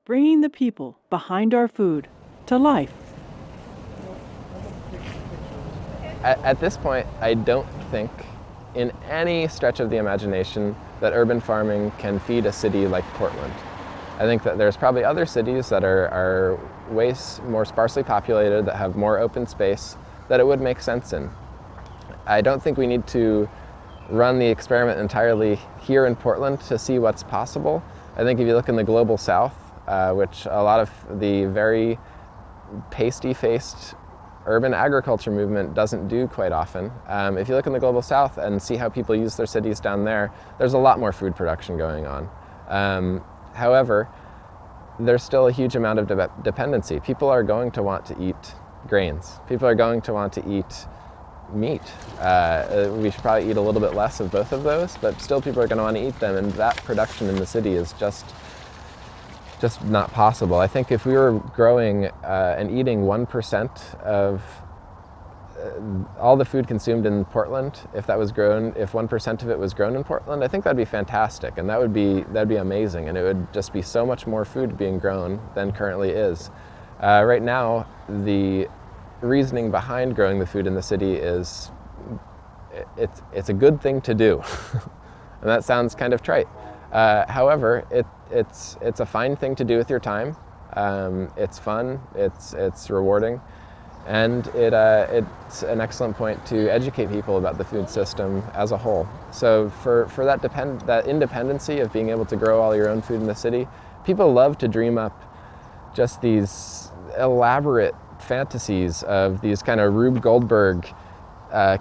bringing the people behind our food to life. At this point, I don't think in any stretch of the imagination that urban farming can feed a city like Portland. I think that there's probably other cities that are way more sparsely populated, that have more open space, that it would make sense in. I don't think we need to run the experiment entirely here in Portland to see what's possible. I think if you look in the global south, which a lot of the very pasty-faced urban agriculture movement doesn't do quite often. If you look in the global south and see how people use their cities down there, there's a lot more food production going on. However, there's still a huge amount of dependency. People are going to want to eat grains. People are going to want to eat meat. We should probably eat a little bit less of both of those, but still people are going to want to eat them, and that production in the city is just not possible. I think if we were growing and eating 1% of all the food consumed in Portland, if 1% of it was grown in Portland, I think that'd be fantastic, and that'd be amazing, and it would just be so much more food being grown than currently is. Right now, the reasoning behind growing the food in the city is it's a good thing to do, and that sounds kind of trite. However, it's a fine thing to do with your time. It's fun, it's rewarding, and it's an excellent point to educate people about the food system as a whole. So for that independency of being able to grow all your own food in the city, people love to dream up just these elaborate fantasies of these kind of Rube Goldberg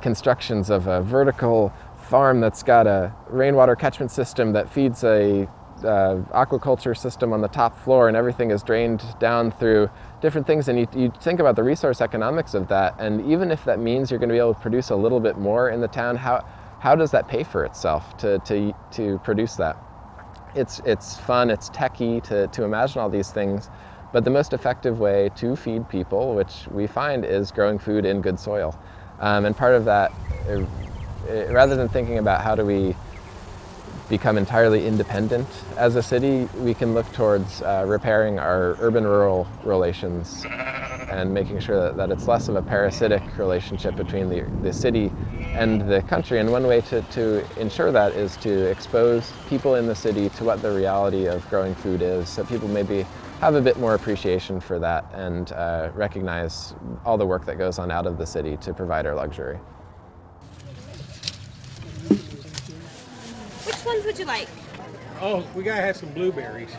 constructions of a vertical farm that's got a rainwater catchment system that feeds a aquaculture system on the top floor, and everything is drained down through different things. And you think about the resource economics of that, and even if that means you're going to be able to produce a little bit more in the town, how does that pay for itself to produce that? It's fun, it's techy to imagine all these things, but the most effective way to feed people, which we find, is growing food in good soil. And part of that, rather than thinking about how do we become entirely independent as a city, we can look towards repairing our urban-rural relations and making sure that it's less of a parasitic relationship between the city and the country. And one way to ensure that is to expose people in the city to what the reality of growing food is, so people maybe have a bit more appreciation for that and recognize all the work that goes on out of the city to provide our luxury. Which ones would you like? Oh, we gotta have some blueberries.